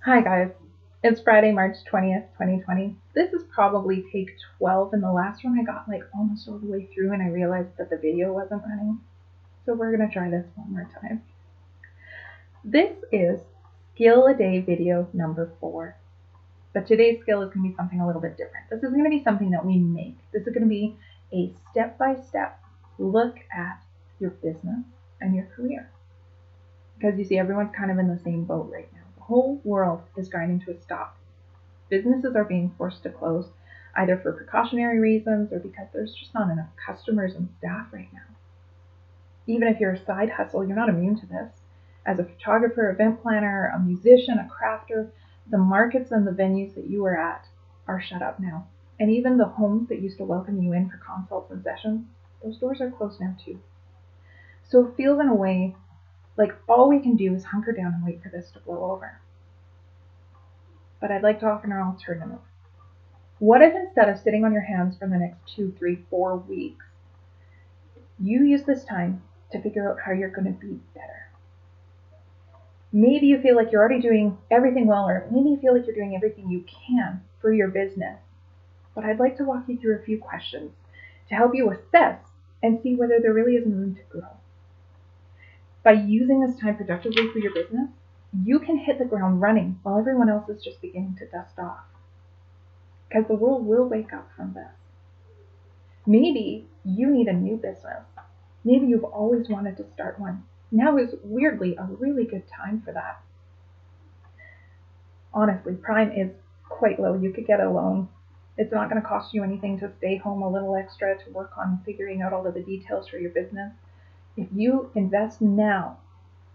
Hi guys, it's Friday, March 20th, 2020. This is probably take 12 and the last one I got like almost all the way through and I realized that the video wasn't running. So we're gonna try this one more time. This is skill a day video number 4. But today's skill is gonna be something a little bit different. This is gonna be something that we make. This is gonna be a step-by-step look at your business and your career. Because you see, everyone's kind of in the same boat right now. The whole world is grinding to a stop. Businesses are being forced to close either for precautionary reasons or because there's just not enough customers and staff right now. Even if you're a side hustle, you're not immune to this. As a photographer, event planner, a musician, a crafter, the markets and the venues that you are at are shut up now. And even the homes that used to welcome you in for consults and sessions, those doors are closed now too. So it feels in a way like all we can do is hunker down and wait for this to blow over. But I'd like to offer an alternative. What if instead of sitting on your hands for the next 2, 3, 4 weeks, you use this time to figure out how you're going to be better? Maybe you feel like you're already doing everything well, or maybe you feel like you're doing everything you can for your business. But I'd like to walk you through a few questions to help you assess and see whether there really is room to grow. By using this time productively for your business, you can hit the ground running while everyone else is just beginning to dust off. Because the world will wake up from this. Maybe you need a new business. Maybe you've always wanted to start one. Now is weirdly a really good time for that. Honestly, prime is quite low. You could get a loan. It's not going to cost you anything to stay home a little extra to work on figuring out all of the details for your business. If you invest now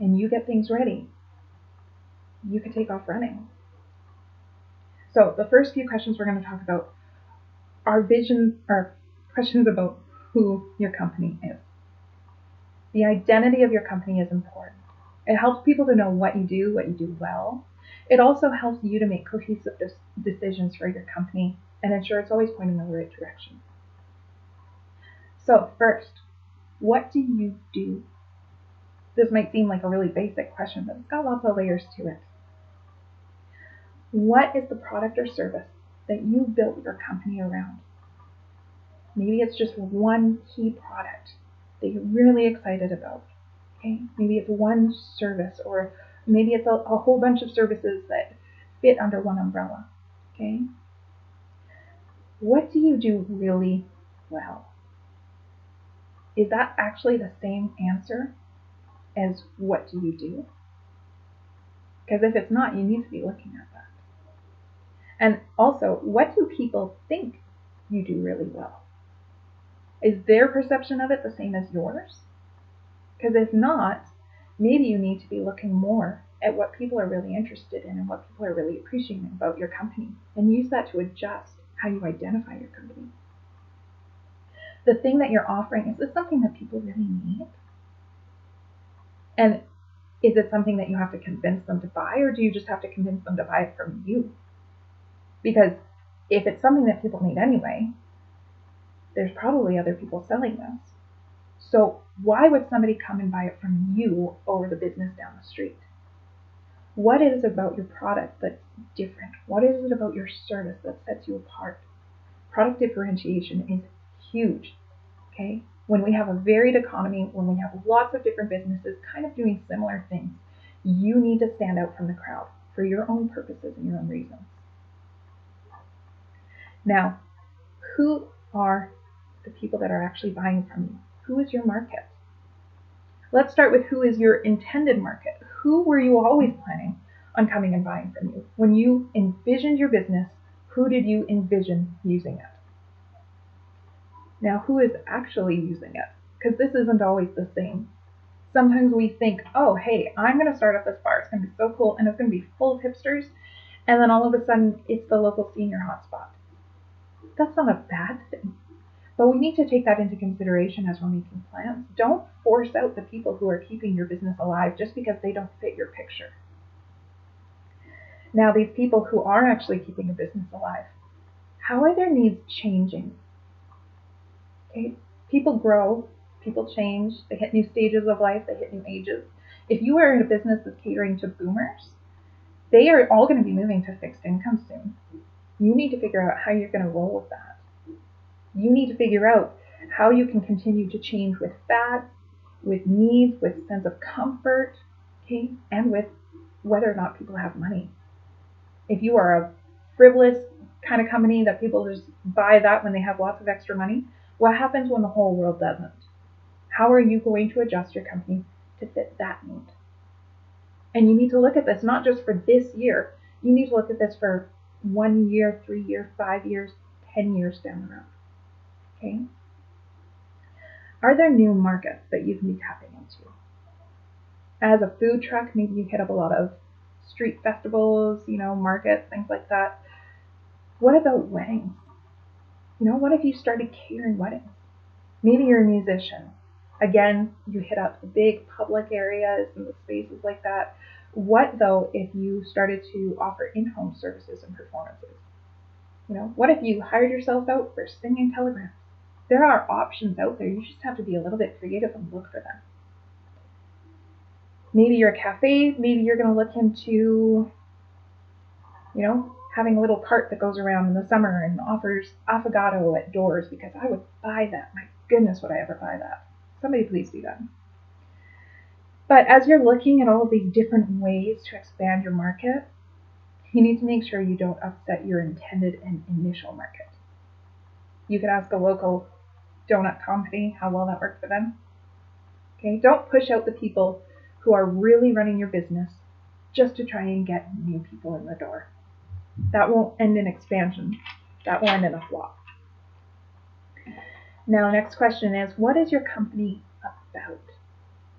and you get things ready, you could take off running. So the first few questions we're going to talk about are questions about who your company is. The identity of your company is important. It helps people to know what you do well. It also helps you to make cohesive decisions for your company and ensure it's always pointing in the right direction. So first, what do you do? This might seem like a really basic question, but it's got lots of layers to it. What is the product or service that you built your company around? Maybe it's just one key product that you're really excited about. Okay? Maybe it's one service, or maybe it's a whole bunch of services that fit under one umbrella. Okay? What do you do really well? Is that actually the same answer as what do you do? Because if it's not, you need to be looking at that. And also, what do people think you do really well? Is their perception of it the same as yours? Because if not, maybe you need to be looking more at what people are really interested in and what people are really appreciating about your company, and use that to adjust how you identify your company. The thing that you're offering, is this something that people really need? And is it something that you have to convince them to buy, or do you just have to convince them to buy it from you? Because if it's something that people need anyway, there's probably other people selling this. So why would somebody come and buy it from you over the business down the street? What is it about your product that's different? What is it about your service that sets you apart? Product differentiation is huge. Okay? When we have a varied economy, when we have lots of different businesses kind of doing similar things, you need to stand out from the crowd for your own purposes and your own reasons. Now, who are the people that are actually buying from you? Who is your market? Let's start with who is your intended market. Who were you always planning on coming and buying from you? When you envisioned your business, who did you envision using it? Now, who is actually using it? Because this isn't always the same. Sometimes we think, oh, hey, I'm going to start up this bar. It's going to be so cool, and it's going to be full of hipsters. And then all of a sudden, it's the local senior hotspot. That's not a bad thing. But we need to take that into consideration as we're making plans. Don't force out the people who are keeping your business alive just because they don't fit your picture. Now, these people who are actually keeping your business alive, how are their needs changing? Okay, people grow, people change, they hit new stages of life, they hit new ages. If you are in a business that's catering to boomers, They are all going to be moving to fixed income soon. You need to figure out how you're going to roll with that. You need to figure out how you can continue to change with fat, with needs, with sense of comfort, okay, and with whether or not people have money. If you are a frivolous kind of company that people just buy that when they have lots of extra money, what happens when the whole world doesn't? How are you going to adjust your company to fit that need? And you need to look at this not just for this year. You need to look at this for 1 year, 3 years, 5 years, 10 years down the road. Okay? Are there new markets that you can be tapping into? As a food truck, maybe you hit up a lot of street festivals, markets, things like that. What about weddings? What if you started catering weddings? Maybe you're a musician. Again, you hit up the big public areas and the spaces like that. What though if you started to offer in-home services and performances? What if you hired yourself out for singing telegrams? There are options out there. You just have to be a little bit creative and look for them. Maybe you're a cafe. Maybe you're going to look into, having a little cart that goes around in the summer and offers affogato at doors, because I would buy that. My goodness, would I ever buy that? Somebody please do that. But as you're looking at all of these different ways to expand your market, you need to make sure you don't upset your intended and initial market. You can ask a local donut company how well that worked for them. Okay, don't push out the people who are really running your business just to try and get new people in the door. That won't end in expansion. That will end in a flop. Now, next question is, what is your company about?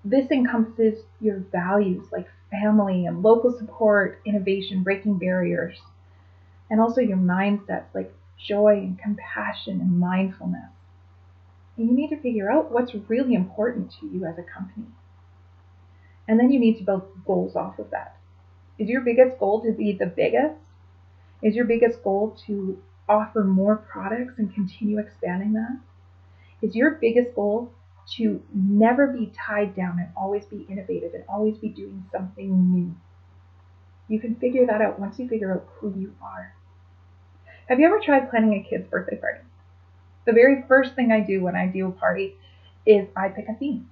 This encompasses your values like family and local support, innovation, breaking barriers, and also your mindsets like joy and compassion and mindfulness. And you need to figure out what's really important to you as a company. And then you need to build goals off of that. Is your biggest goal to be the biggest? Is your biggest goal to offer more products and continue expanding that? Is your biggest goal to never be tied down and always be innovative and always be doing something new? You can figure that out once you figure out who you are. Have you ever tried planning a kid's birthday party? The very first thing I do when I do a party is I pick a theme.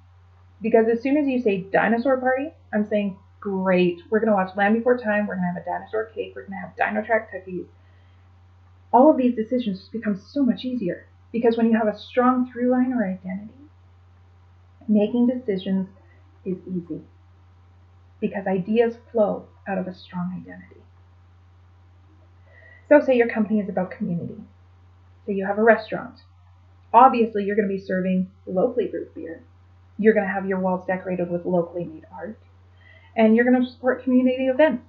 Because as soon as you say dinosaur party, I'm saying, great, we're going to watch Land Before Time, we're going to have a dinosaur cake, we're going to have Dino Track cookies. All of these decisions just become so much easier. Because when you have a strong through line or identity, making decisions is easy. Because ideas flow out of a strong identity. So say your company is about community. Say you have a restaurant. Obviously, you're going to be serving locally brewed beer. You're going to have your walls decorated with locally made art. And you're going to support community events.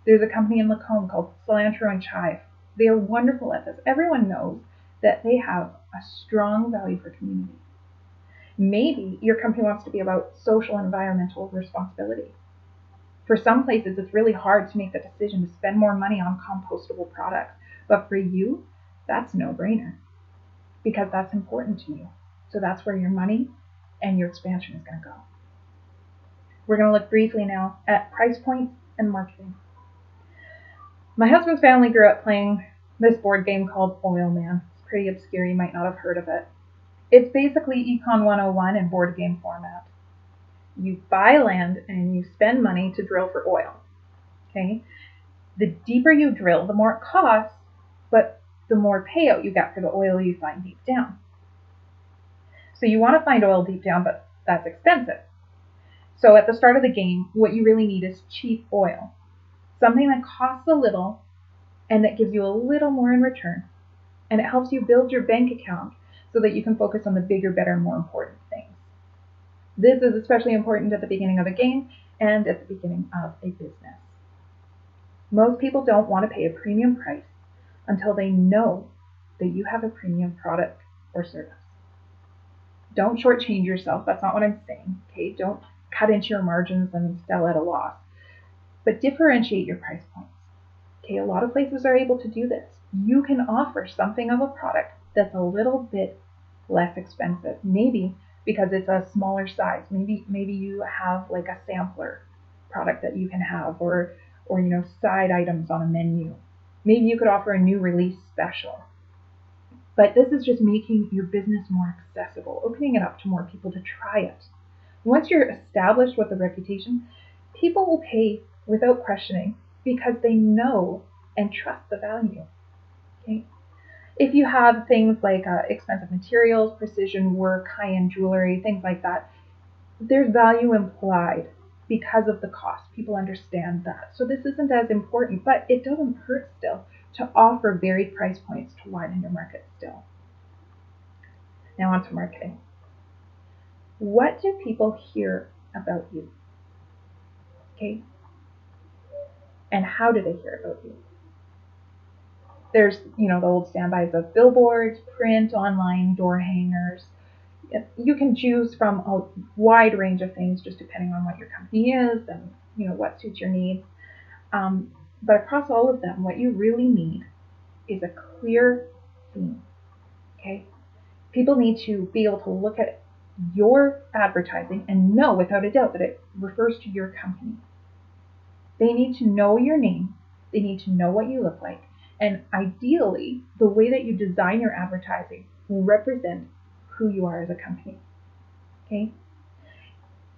There's a company in Lacombe called Cilantro and Chive. They are wonderful at this. Everyone knows that they have a strong value for community. Maybe your company wants to be about social and environmental responsibility. For some places, it's really hard to make the decision to spend more money on compostable products. But for you, that's a no-brainer because that's important to you. So that's where your money and your expansion is going to go. We're going to look briefly now at price points and marketing. My husband's family grew up playing this board game called Oil Man. It's pretty obscure, you might not have heard of it. It's basically Econ 101 in board game format. You buy land and you spend money to drill for oil. Okay? The deeper you drill, the more it costs, but the more payout you get for the oil you find deep down. So you want to find oil deep down, but that's expensive. So at the start of the game, what you really need is cheap oil. Something that costs a little and that gives you a little more in return. And it helps you build your bank account so that you can focus on the bigger, better, more important things. This is especially important at the beginning of a game and at the beginning of a business. Most people don't want to pay a premium price until they know that you have a premium product or service. Don't shortchange yourself. That's not what I'm saying. Okay? Don't cut into your margins and sell at a loss. But differentiate your price points. Okay? A lot of places are able to do this. You can offer something of a product that's a little bit less expensive. Maybe because it's a smaller size. Maybe you have like a sampler product that you can have, or or, side items on a menu. Maybe you could offer a new release special. But this is just making your business more accessible, opening it up to more people to try it. Once you're established with a reputation, people will pay without questioning because they know and trust the value. Okay? If you have things like expensive materials, precision work, high-end jewelry, things like that, there's value implied because of the cost. People understand that. So this isn't as important, but it doesn't hurt still to offer varied price points to widen your market still. Now on to marketing. What do people hear about you? Okay? And how do they hear about you? There's, the old standbys of billboards, print, online, door hangers. You can choose from a wide range of things just depending on what your company is and, what suits your needs. But across all of them, what you really need is a clear theme. Okay? People need to be able to look at your advertising and know without a doubt that it refers to your company. They need to know your name. They need to know what you look like. And ideally, the way that you design your advertising will represent who you are as a company. Okay?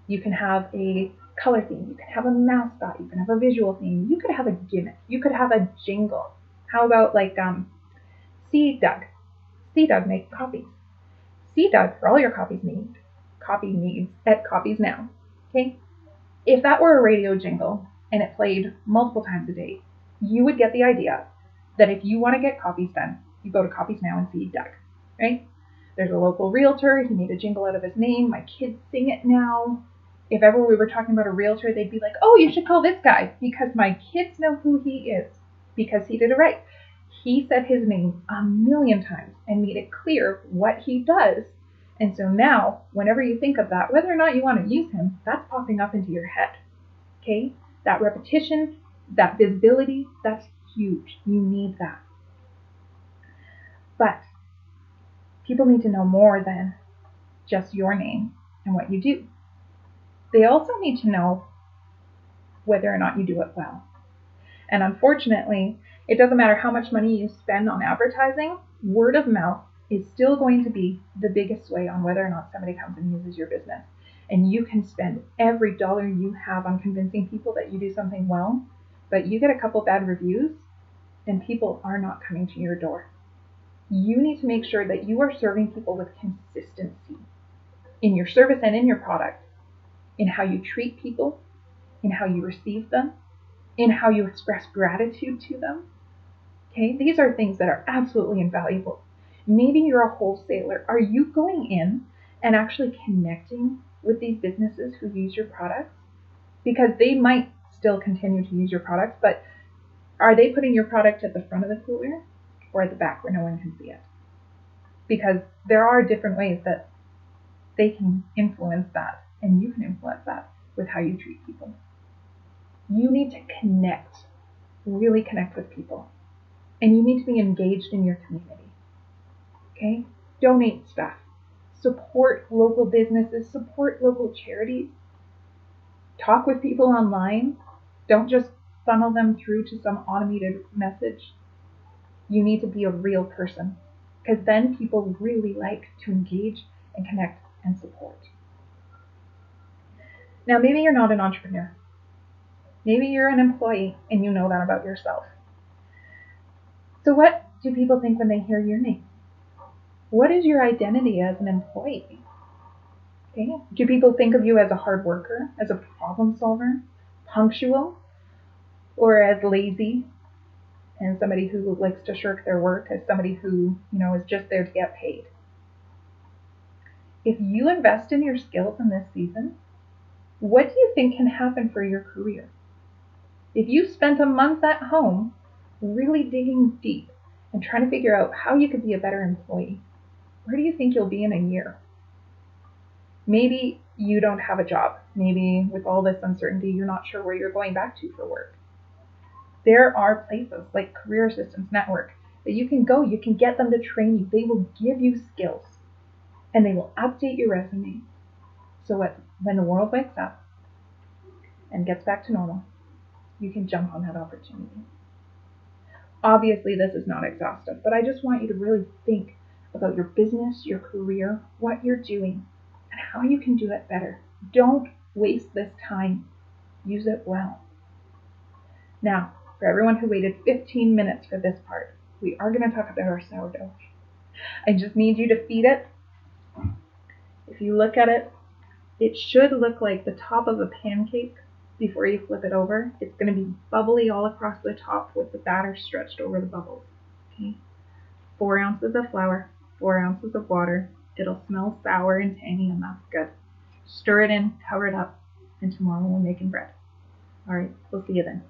You can have a color theme. You can have a mascot. You can have a visual theme. You could have a gimmick. You could have a jingle. How about see Doug? See Doug make copies. See Doug for all your copy needs at Copies Now. Okay? If that were a radio jingle and it played multiple times a day, you would get the idea that if you want to get copies done, you go to Copies Now and see Doug, right? There's a local realtor. He made a jingle out of his name. My kids sing it now. If ever we were talking about a realtor, they'd be like, oh, you should call this guy because my kids know who he is because he did it right. He said his name 1,000,000 times and made it clear what he does. And so now, whenever you think of that, whether or not you want to use him, that's popping up into your head. Okay? That repetition, that visibility, that's huge. You need that. But people need to know more than just your name and what you do. They also need to know whether or not you do it well. And unfortunately, it doesn't matter how much money you spend on advertising, word of mouth is still going to be the biggest sway on whether or not somebody comes and uses your business. And you can spend every dollar you have on convincing people that you do something well, but you get a couple bad reviews and people are not coming to your door. You need to make sure that you are serving people with consistency in your service and in your product, in how you treat people, in how you receive them, in how you express gratitude to them. Okay, these are things that are absolutely invaluable. Maybe you're a wholesaler. Are you going in and actually connecting with these businesses who use your products? Because they might still continue to use your products, but are they putting your product at the front of the cooler or at the back where no one can see it? Because there are different ways that they can influence that, and you can influence that with how you treat people. You need to connect, really connect with people. And you need to be engaged in your community. Okay? Donate stuff. Support local businesses. Support local charities. Talk with people online. Don't just funnel them through to some automated message. You need to be a real person, because then people really like to engage and connect and support. Now, maybe you're not an entrepreneur. Maybe you're an employee and you know that about yourself. So what do people think when they hear your name? What is your identity as an employee? Okay. Do people think of you as a hard worker, as a problem solver, punctual, or as lazy, and somebody who likes to shirk their work, as somebody who, is just there to get paid? If you invest in your skills in this season, what do you think can happen for your career? If you spent a month at home really digging deep and trying to figure out how you could be a better employee, where do you think you'll be in a year? Maybe you don't have a job. Maybe with all this uncertainty, you're not sure where you're going back to for work. There are places like Career Assistance Network that you can go. You can get them to train you. They will give you skills and they will update your resume. So when the world wakes up and gets back to normal, you can jump on that opportunity. Obviously, this is not exhaustive, but I just want you to really think about your business, your career, what you're doing, and how you can do it better. Don't waste this time. Use it well. Now, for everyone who waited 15 minutes for this part, we are going to talk about our sourdough. I just need you to feed it. If you look at it, it should look like the top of a pancake before you flip it over. It's going to be bubbly all across the top with the batter stretched over the bubbles. Okay? 4 ounces of flour, 4 ounces of water. It'll smell sour and tangy, and that's good. Stir it in, cover it up, and tomorrow we're making bread. All right, we'll see you then.